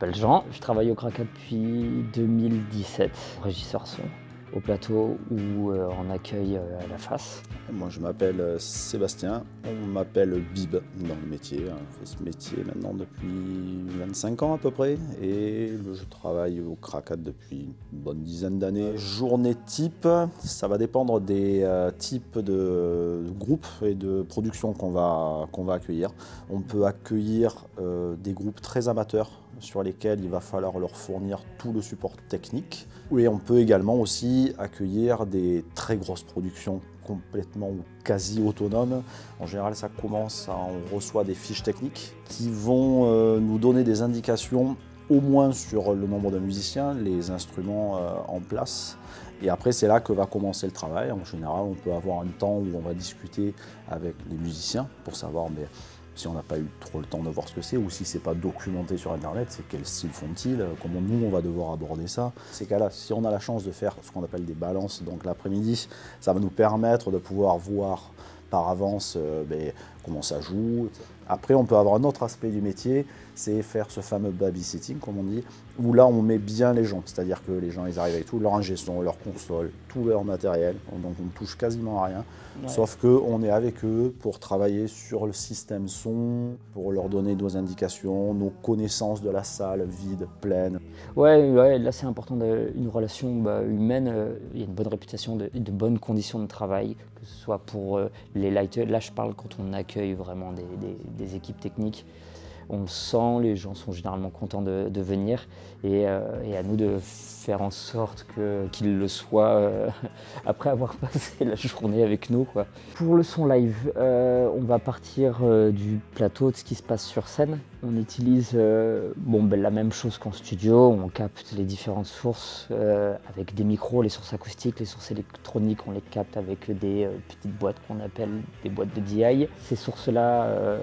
m'appelle Jean, je travaille au Kraka depuis 2017, régisseur son, au plateau ou en accueil à la face. Moi je m'appelle Sébastien, on m'appelle Bib dans le métier. On fait ce métier maintenant depuis 25 ans à peu près et je travaille au Kraka depuis une bonne dizaine d'années. Journée type, ça va dépendre des types de groupes et de productions qu'on va accueillir. On peut accueillir des groupes très amateurs sur lesquels il va falloir leur fournir tout le support technique. Et on peut également aussi accueillir des très grosses productions complètement ou quasi autonomes. En général, ça commence, on reçoit des fiches techniques qui vont nous donner des indications au moins sur le nombre de musiciens, les instruments en place. Et après, c'est là que va commencer le travail. En général, on peut avoir un temps où on va discuter avec les musiciens pour savoir si on n'a pas eu trop le temps de voir ce que c'est ou si c'est pas documenté sur internet, c'est quel style font-ils, comment nous on va devoir aborder ça. Ces cas-là, si on a la chance de faire ce qu'on appelle des balances, donc l'après-midi, ça va nous permettre de pouvoir voir par avance comment ça joue. Après, on peut avoir un autre aspect du métier, c'est faire ce fameux babysitting, comme on dit, où là on met bien les gens, c'est-à-dire que les gens ils arrivent avec tout leur ingé son, leur console, tout leur matériel, donc on ne touche quasiment à rien, sauf qu'on est avec eux pour travailler sur le système son, pour leur donner nos indications, nos connaissances de la salle, vide, pleine. Ouais, là c'est important, une relation humaine, il y a une bonne réputation de bonnes conditions de travail, que ce soit pour les lighters, là je parle quand on accueille vraiment des équipes techniques. On le sent, les gens sont généralement contents de venir et à nous de faire en sorte qu'ils le soient après avoir passé la journée avec nous, quoi. Pour le son live, on va partir du plateau, de ce qui se passe sur scène. On utilise la même chose qu'en studio, on capte les différentes sources avec des micros, les sources acoustiques, les sources électroniques, on les capte avec des petites boîtes qu'on appelle des boîtes de DI. Ces sources-là,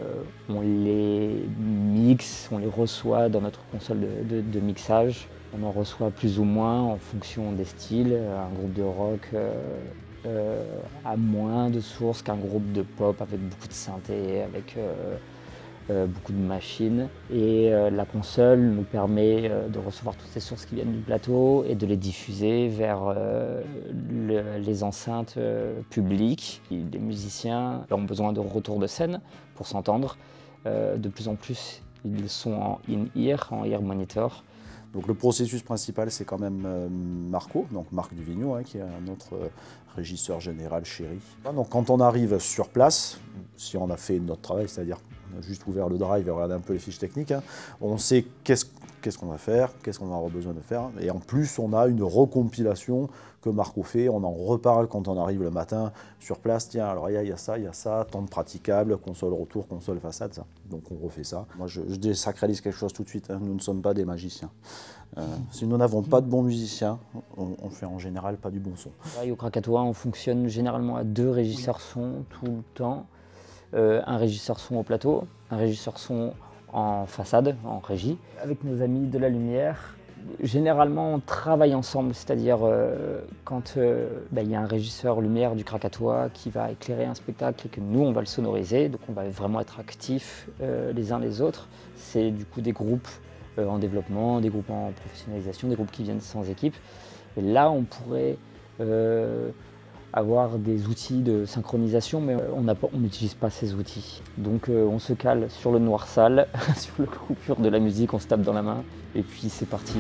on les mixe, on les reçoit dans notre console de mixage. On en reçoit plus ou moins en fonction des styles. Un groupe de rock a moins de sources qu'un groupe de pop avec beaucoup de synthé, avec beaucoup de machines. Et la console nous permet de recevoir toutes ces sources qui viennent du plateau et de les diffuser vers les enceintes publiques. Les musiciens ont besoin de retour de scène pour s'entendre. De plus en plus, ils sont en in-ear, en ear monitor. Donc le processus principal, c'est quand même Marco, donc Marc Duvigneau, qui est notre régisseur général chéri. Donc quand on arrive sur place, si on a fait notre travail, c'est-à-dire on a juste ouvert le drive et regardé un peu les fiches techniques, on sait qu'est-ce qu'on va faire, qu'est-ce qu'on va avoir besoin de faire. Et en plus, on a une recompilation que Marco fait. On en reparle quand on arrive le matin sur place. Tiens, alors il y a ça, temps de praticable, console retour, console façade, ça. Donc on refait ça. Moi, je désacralise quelque chose tout de suite. Nous ne sommes pas des magiciens. Si nous n'avons pas de bons musiciens, on fait en général pas du bon son. Au Krakatoa, on fonctionne généralement à 2 régisseurs son tout le temps. Un régisseur son au plateau, un régisseur son en façade, en régie. Avec nos amis de la lumière, généralement on travaille ensemble, c'est-à-dire quand y a un régisseur lumière du Krakatoa qui va éclairer un spectacle et que nous on va le sonoriser, donc on va vraiment être actifs les uns les autres. C'est du coup des groupes en développement, des groupes en professionnalisation, des groupes qui viennent sans équipe. Et là on pourrait avoir des outils de synchronisation, mais on n'utilise pas ces outils. Donc on se cale sur le noir sale, sur le coupure de la musique, on se tape dans la main, et puis c'est parti.